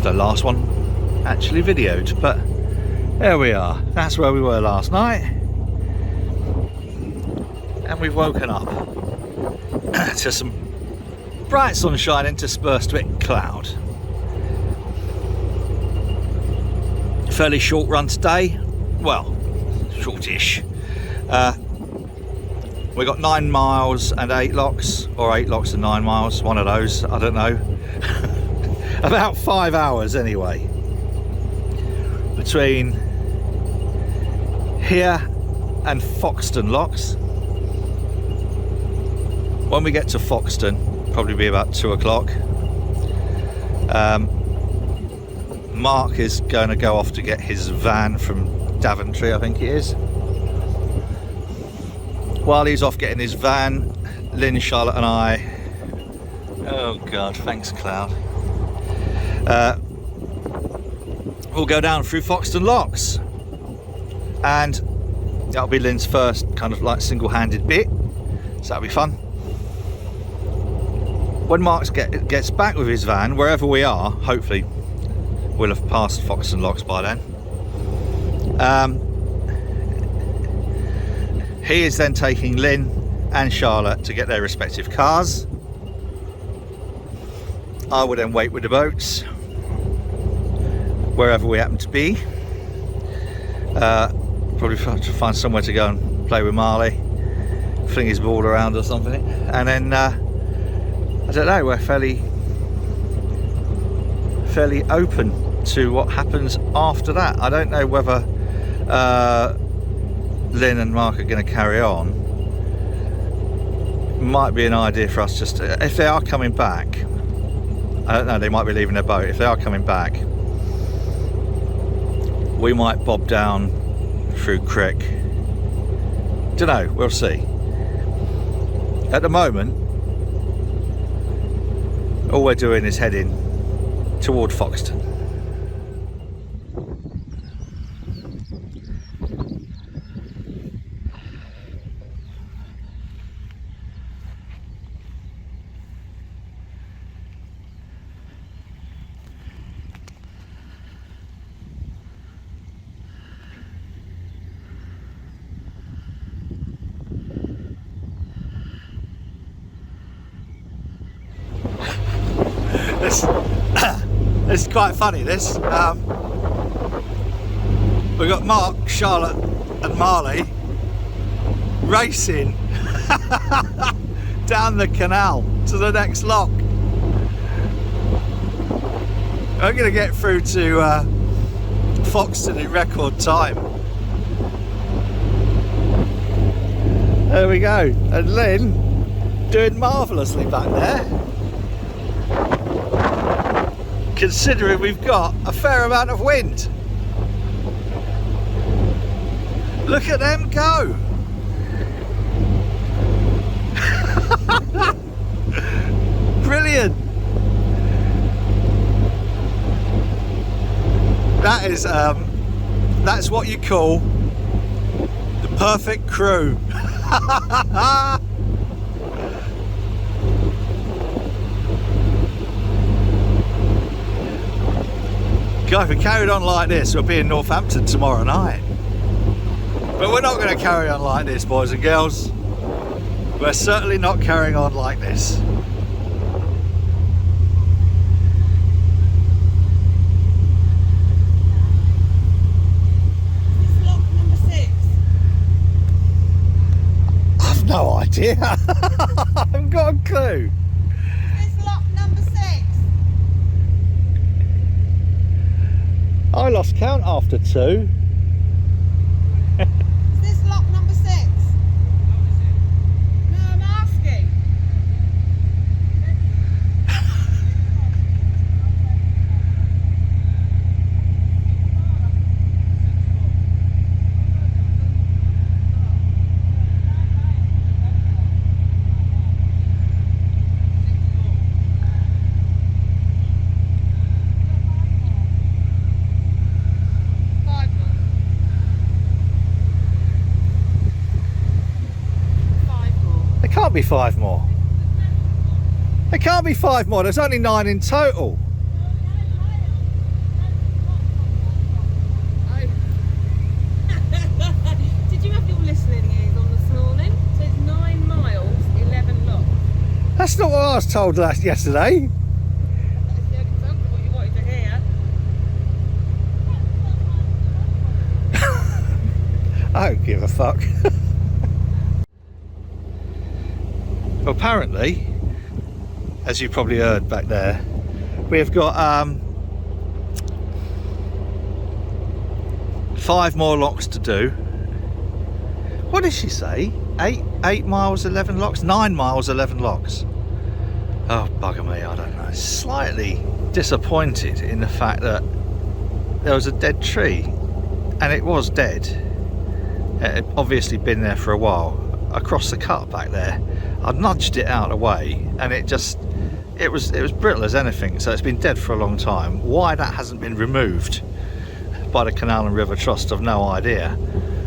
if the last one actually videoed, but there we are. That's where we were last night, and we've woken up to some bright sunshine interspersed with cloud. Fairly short run today, well, shortish. We got 9 miles and 8 locks, or 8 locks and 9 miles, one of those, I don't know. About 5 hours anyway, between here and Foxton Locks. When we get to Foxton, probably be about 2 o'clock. Mark is going to go off to get his van from Daventry, I think it is. While he's off getting his van, Lynn, Charlotte and I, oh god, thanks Cloud, we'll go down through Foxton Locks, and that'll be Lynn's first kind of like single-handed bit, so that'll be fun. When Mark gets back with his van, wherever we are, hopefully we'll have passed Foxton Locks by then. He is then taking Lynn and Charlotte to get their respective cars. I will then wait with the boats wherever we happen to be. Probably try to find somewhere to go and play with Marley, fling his ball around or something, and then I don't know, we're fairly open to what happens after that. I don't know whether Lynn and Mark are going to carry on. Might be an idea for us just to, if they are coming back, I don't know, they might be leaving their boat. If they are coming back, we might bob down through Crick. Don't know, we'll see. At the moment, all we're doing is heading toward Foxton. This is quite funny, this. We've got Mark, Charlotte and Marley racing down the canal to the next lock. I'm going to get through to Foxton in record time. There we go. And Lynn doing marvellously back there, considering we've got a fair amount of wind. Look at them go. Brilliant. That is that's what you call the perfect crew. God, if we carried on like this, we'll be in Northampton tomorrow night. But we're not going to carry on like this, boys and girls. We're certainly not carrying on like this. Is this lock number 6? I've no idea. I haven't got a clue. Is this lock number 6? I lost count after 2. Is this lock number 6? No, I'm asking. Can't be 5 more. There can't be 5 more. There's only 9 in total. That's not what I was told yesterday. That's the only what you wanted to hear. I don't give a fuck. Apparently, as you probably heard back there, we've got 5 more locks to do. What did she say? 8 miles, 11 locks? 9 miles, 11 locks. Oh, bugger me, I don't know. Slightly disappointed in the fact that there was a dead tree, and it was dead. It had obviously been there for a while. Across the cut back there, I nudged it out of the way, and it was brittle as anything, so it's been dead for a long time. Why that hasn't been removed by the Canal and River Trust, I've no idea,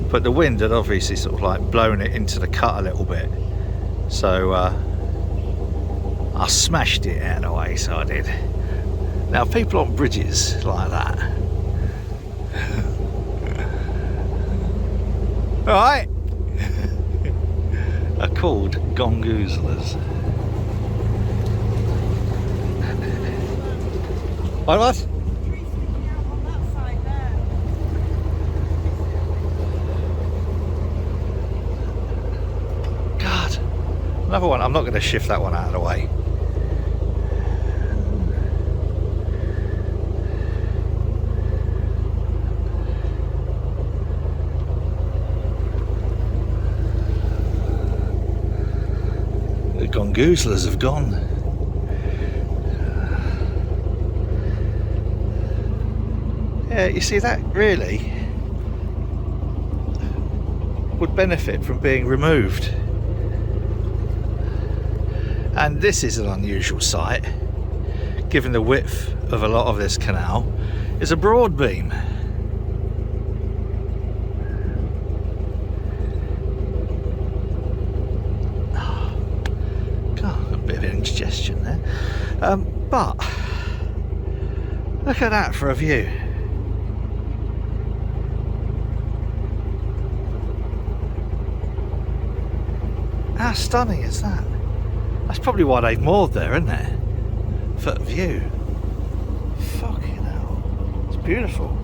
but the wind had obviously sort of like blown it into the cut a little bit, so I smashed it out of the way, so I did. Now people on bridges like that alright are called gongoozlers. What? Tree sticking out on that side there. God, another one. I'm not going to shift that one out of the way. The gongoozlers have gone. Yeah, you see, that really would benefit from being removed. And this is an unusual sight, given the width of a lot of this canal. It's a broad beam. God, a bit of indigestion there. But look at that for a view. How stunning is that? That's probably why they've moored there, isn't it? For the view. Fucking hell. It's beautiful.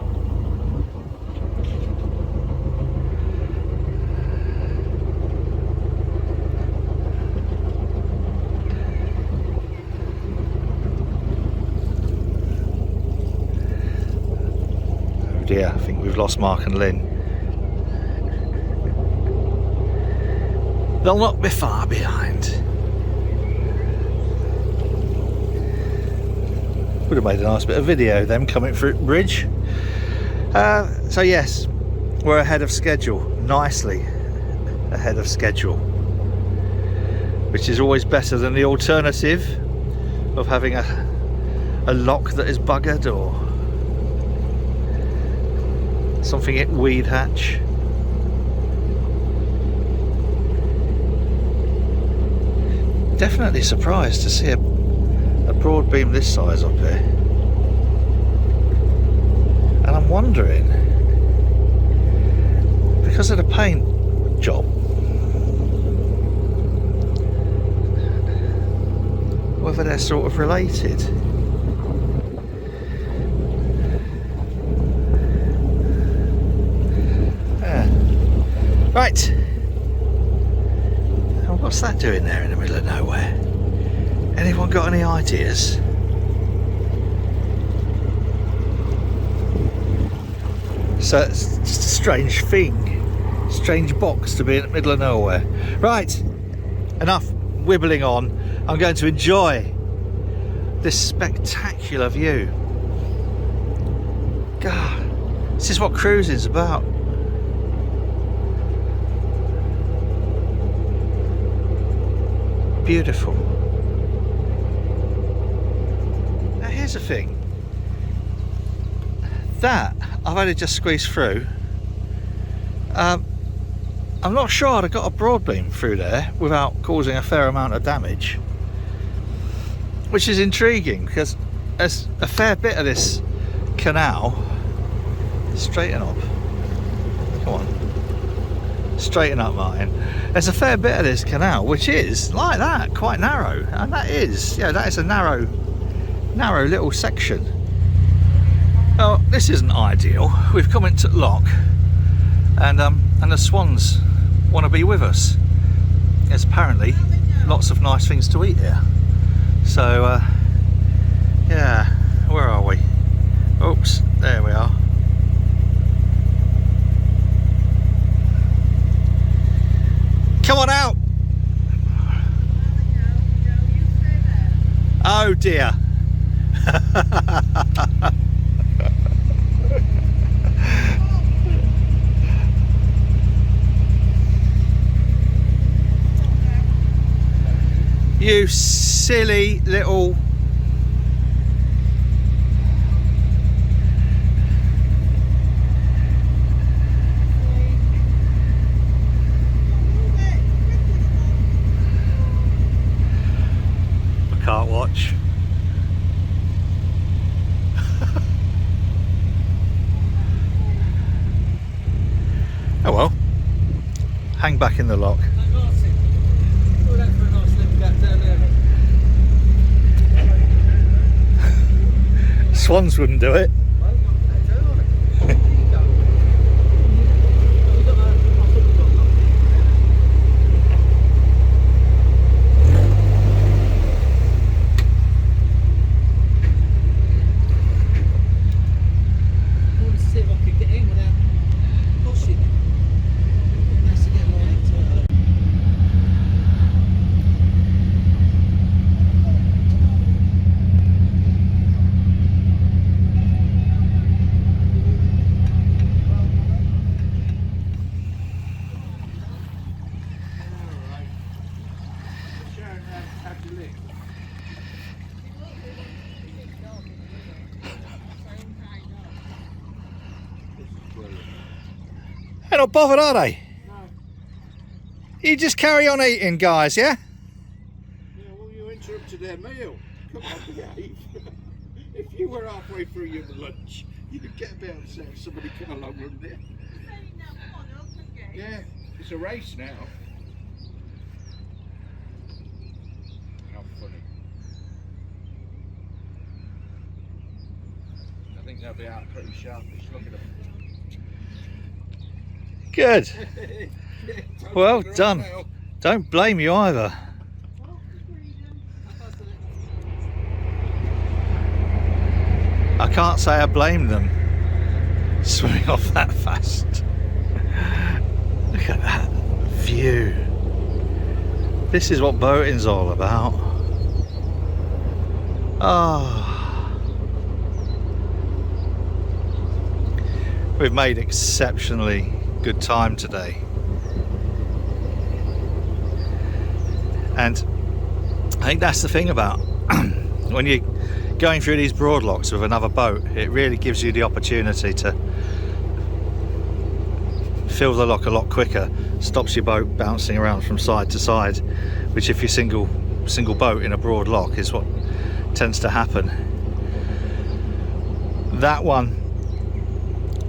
Oh dear, I think we've lost Mark and Lynn. They'll not be far behind. Would have made a nice bit of video, them coming through the bridge. So yes, we're ahead of schedule, nicely ahead of schedule, which is always better than the alternative of having a lock that is buggered or something at weed hatch. Definitely surprised to see a broad beam this size up here, and I'm wondering, because of the paint job, whether they're sort of related. Yeah. Right. What's that doing there in the middle of nowhere? Anyone got any ideas? So it's just a strange thing, strange box to be in the middle of nowhere. Right, enough wibbling on. I'm going to enjoy this spectacular view. God, this is what cruising's about. Beautiful. Now here's the thing, that I've only just squeezed through. I'm not sure I'd have got a broad beam through there without causing a fair amount of damage, which is intriguing because there's a fair bit of this canal. Straighten up, come on, Straighten up, Martin. There's a fair bit of this canal which is like that, quite narrow, and that is, yeah, that is a narrow little section. Oh, this isn't ideal. We've come into lock, and the swans want to be with us. There's apparently lots of nice things to eat here. So yeah, where are we? Oops, there we are. Come on out! Oh dear. You silly little... I can't watch. Oh well. Hang back in the lock. Swans wouldn't do it. They're not bothered, are they? No. You just carry on eating, guys, yeah? Yeah, well, you interrupted their meal. Come on, behave. If you were halfway through your lunch, you'd get a bit upset if somebody come along and there. Yeah, it's a race now. How funny. I think they'll be out pretty sharpish. Look at them. Good. Well done. Don't blame you either. I can't say I blame them swimming off that fast. Look at that view. This is what boating's all about. Ah, we've made exceptionally good time today, and I think that's the thing about when you're going through these broad locks with another boat, it really gives you the opportunity to fill the lock a lot quicker, stops your boat bouncing around from side to side, which if you're single boat in a broad lock is what tends to happen. That one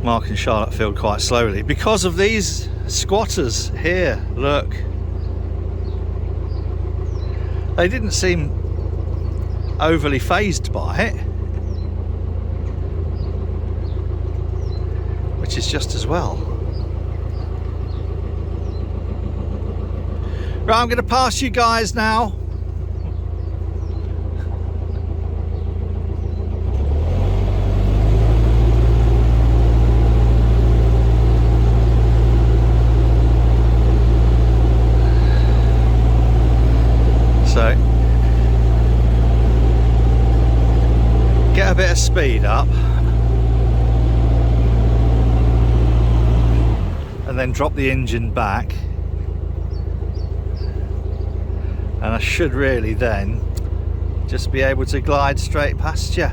Mark and Charlotte filled quite slowly because of these squatters here. Look, they didn't seem overly phased by it, which is just as well. Right, I'm going to pass you guys now. So get a bit of speed up and then drop the engine back, and I should really then just be able to glide straight past you.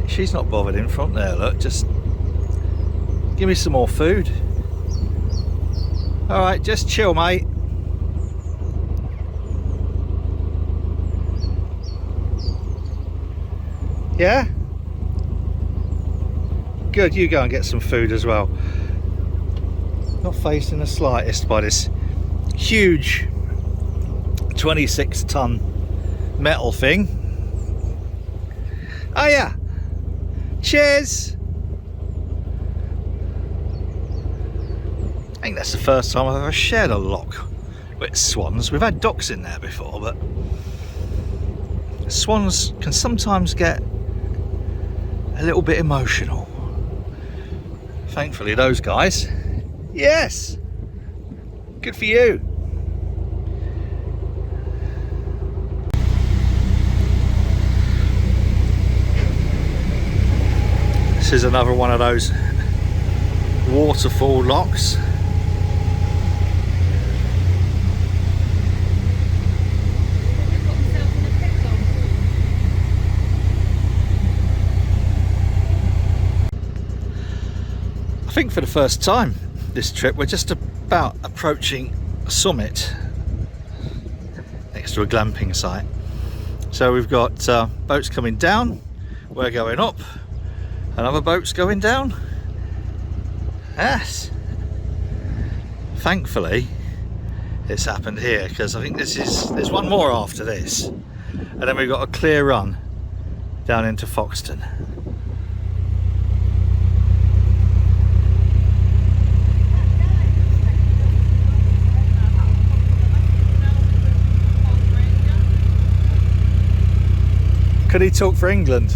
She's not bothered in front there, look, just give me some more food. Alright, just chill, mate. Yeah? Good, you go and get some food as well. Not phased in the slightest by this huge 26-ton metal thing. Oh yeah. Cheers. I think that's the first time I've ever shared a lock with swans. We've had ducks in there before, but swans can sometimes get a little bit emotional. Thankfully those guys, yes, good for you. This is another one of those waterfall locks. I think for the first time this trip we're just about approaching a summit next to a glamping site. So we've got boats coming down, we're going up, and other boats going down. Yes. Thankfully it's happened here, because I think there's one more after this, and then we've got a clear run down into Foxton. Could he talk for England?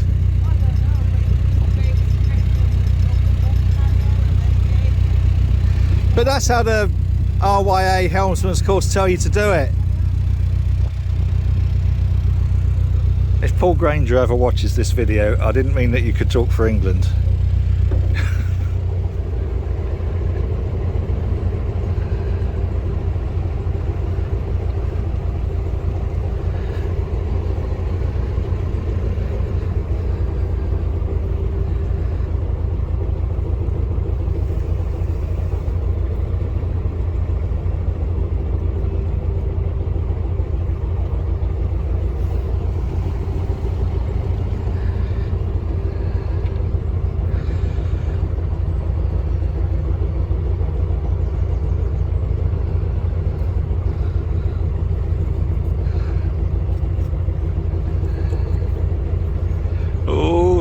But that's how the RYA helmsman's course tell you to do it. If Paul Granger ever watches this video, I didn't mean that you could talk for England.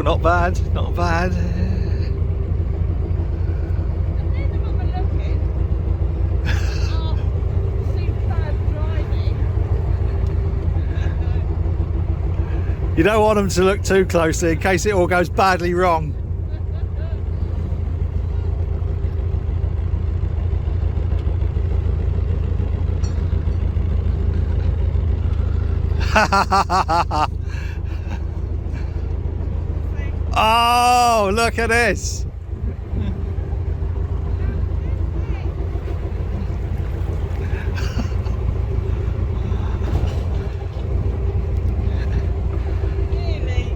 Not bad, not bad. You don't want them to look too closely in case it all goes badly wrong. Oh, look at this.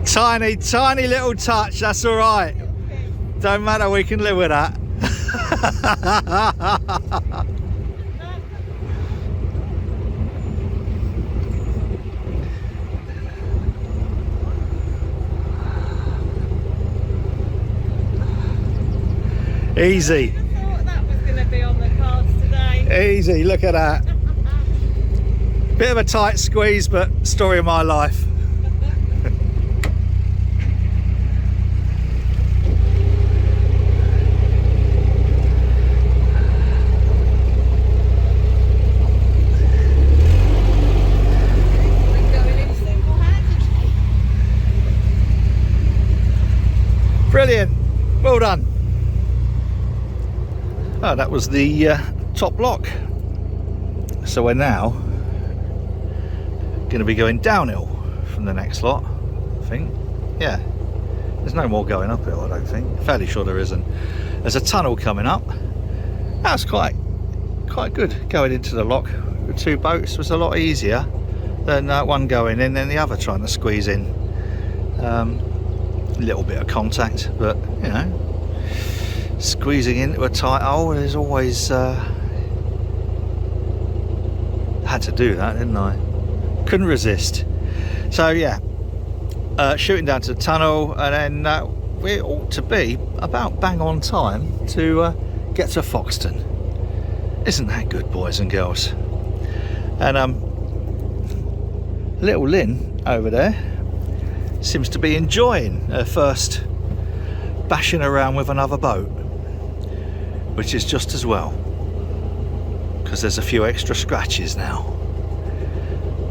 Tiny little touch, that's all right. Don't matter, we can live with that. Easy. I thought that was going to be on the cards today. Easy, look at that. Bit of a tight squeeze, but story of my life. Brilliant, well done. Oh, that was the top lock. So we're now going to be going downhill from the next lot, I think. Yeah, there's no more going uphill, I don't think. Fairly sure there isn't. There's a tunnel coming up. That's quite good. Going into the lock with two boats was a lot easier than one going in and the other trying to squeeze in. A little bit of contact, but you know, squeezing into a tight hole is always had to do that, didn't I? Couldn't resist. So yeah, shooting down to the tunnel, and then we ought to be about bang on time to get to Foxton. Isn't that good, boys and girls? And little Lynn over there seems to be enjoying her first bashing around with another boat, which is just as well, because there's a few extra scratches now,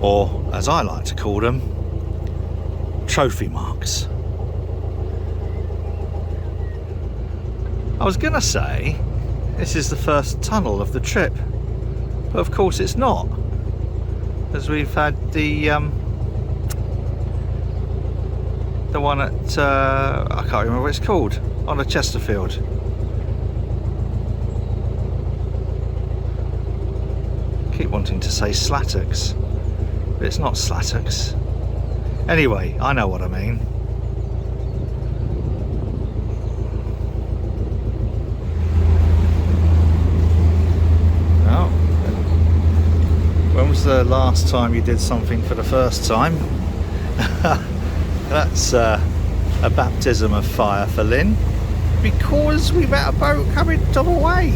or as I like to call them, trophy marks. I was gonna say this is the first tunnel of the trip, but of course it's not, as we've had the one at I can't remember what it's called, on the Chesterfield. Keep wanting to say Slattocks, but it's not Slattocks. Anyway, I know what I mean. Oh, when was the last time you did something for the first time? That's a baptism of fire for Lynn, because we've had a boat coming the way,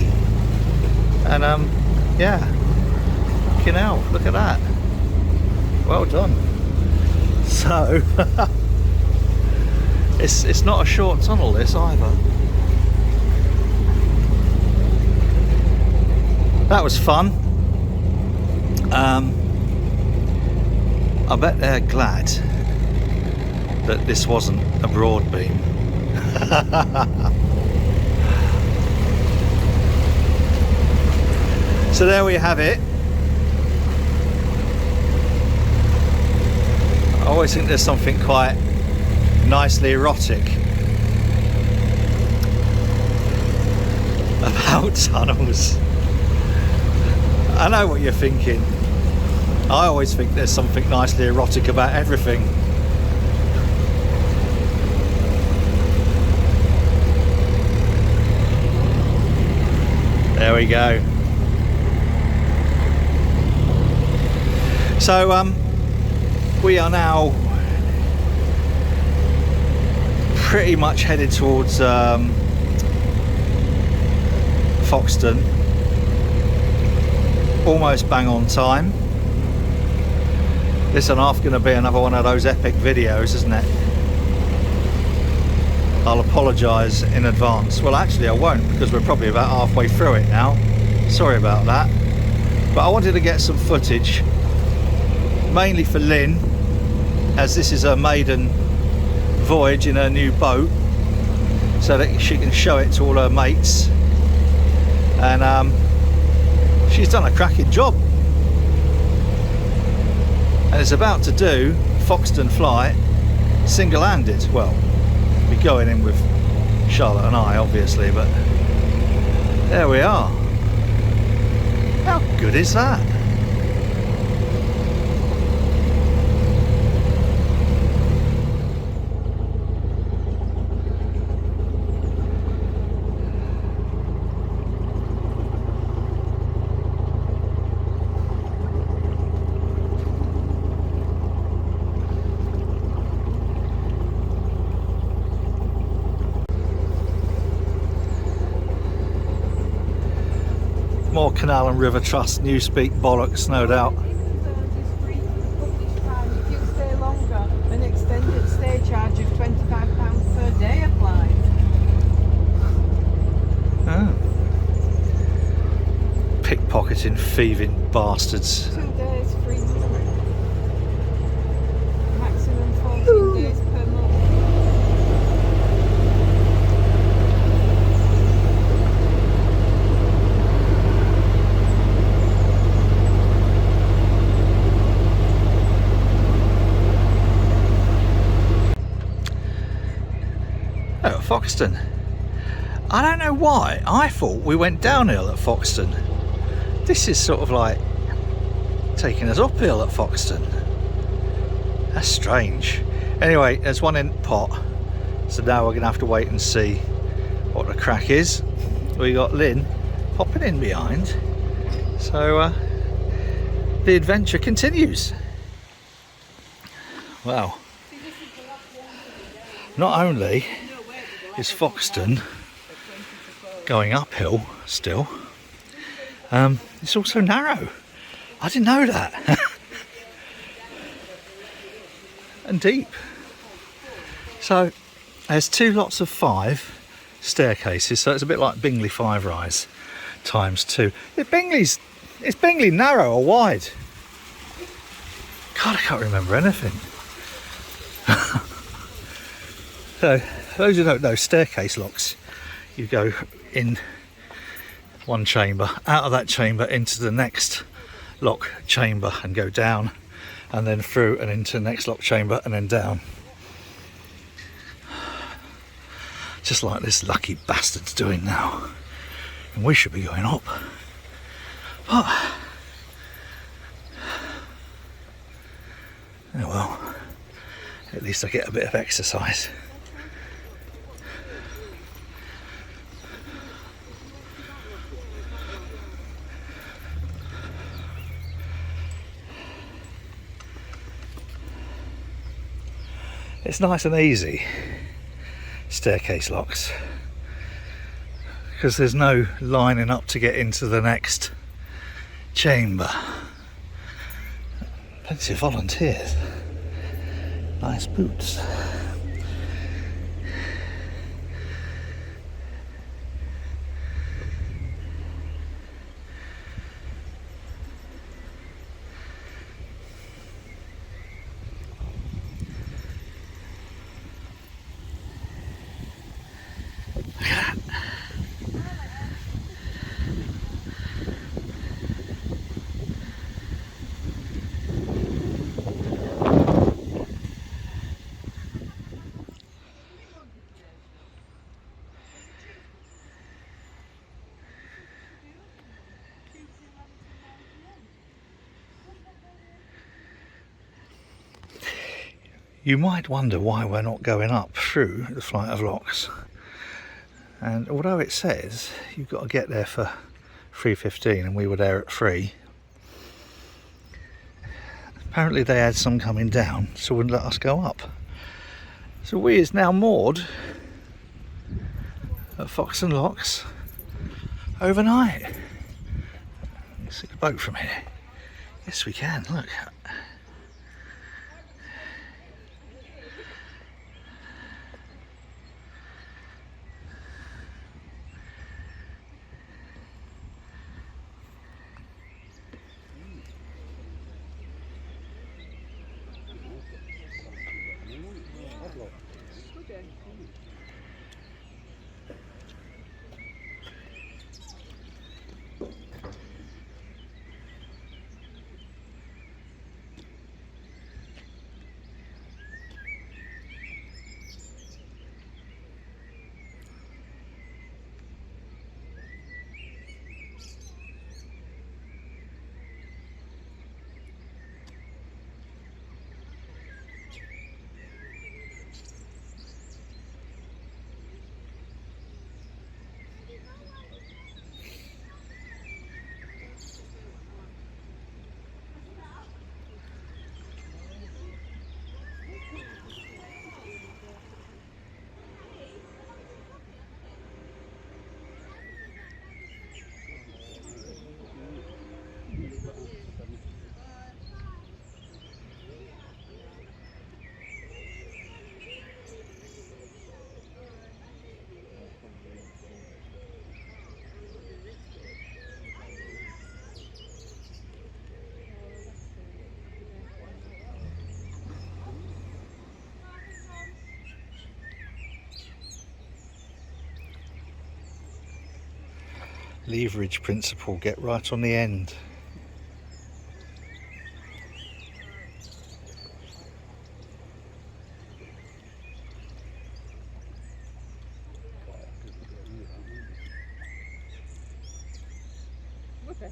and yeah, fucking hell, look at that, well done. So it's not a short tunnel, this either. That was fun. I bet they're glad that this wasn't a broad beam. So there we have it. I always think there's something quite nicely erotic about tunnels. I know what you're thinking. I always think there's something nicely erotic about everything. There we go. So we are now pretty much headed towards Foxton, almost bang on time. This and half going to be another one of those epic videos, isn't it? I'll apologise in advance. Well, actually I won't, because we're probably about halfway through it now. Sorry about that. But I wanted to get some footage, mainly for Lynn, as this is her maiden voyage in her new boat, so that she can show it to all her mates. And she's done a cracking job, and is about to do Foxton flight single-handed. Well, be going in with Charlotte and I, obviously, but there we are. How good is that? More Canal and River Trust Newspeak bollocks, no doubt. If you stay longer, an extended stay charge of £25 per day applies. Oh. Pickpocketing, thieving bastards. 2 days free delivery. Maximum 14 days per month. Oh, Foxton. I don't know why I thought we went downhill at Foxton. This is sort of like taking us uphill at Foxton. That's strange. Anyway, there's one in pot, so now we're gonna have to wait and see what the crack is. We got Lynn popping in behind, so the adventure continues. Wow. See, this is the last not only is Foxton going uphill still, it's also narrow. I didn't know that. And deep. So there's 2 lots of 5 staircases, so it's a bit like Bingley 5 rise times 2. Is Bingley narrow or wide? God, I can't remember anything. So those who don't know, staircase locks, you go in one chamber, out of that chamber into the next lock chamber and go down, and then through and into the next lock chamber and then down. Just like this lucky bastard's doing now. And we should be going up. But, oh well, at least I get a bit of exercise. It's nice and easy, staircase locks, because there's no lining up to get into the next chamber. Plenty of volunteers. Nice boots. You might wonder why we're not going up through the flight of locks. And although it says you've got to get there for 3:15 and we were there at 3, apparently they had some coming down, so wouldn't let us go up. So we is now moored at Foxton Locks overnight. Let's see the boat from here. Yes, we can, look. Leverage principle, get right on the end. Okay.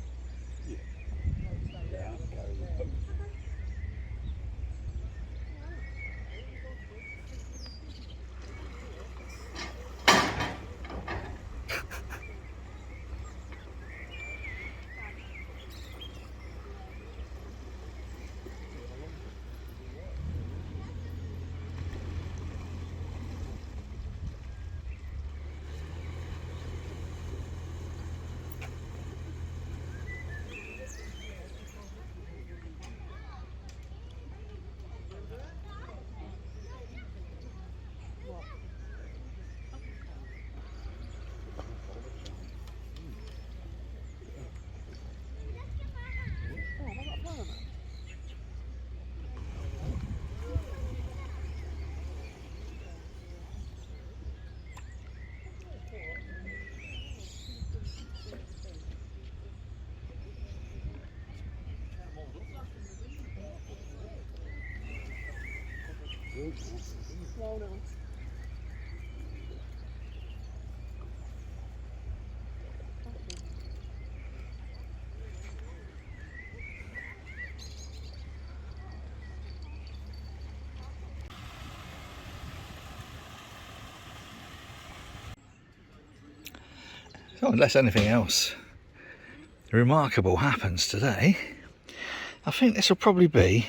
Won't it? So unless anything else remarkable happens today, I think this will probably be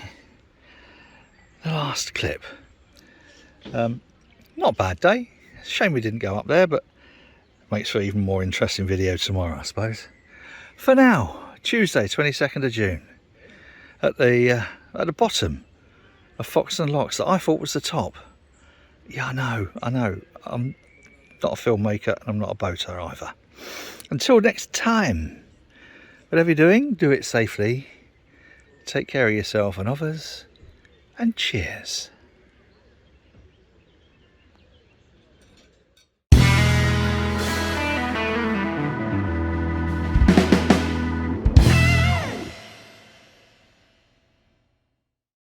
the last clip. Not a bad day. Shame we didn't go up there, but makes for an even more interesting video tomorrow, I suppose. For now, Tuesday 22nd of June, at the bottom of Foxton Locks that I thought was the top. Yeah, I know. I'm not a filmmaker and I'm not a boater either. Until next time, whatever you're doing, do it safely. Take care of yourself and others, and cheers.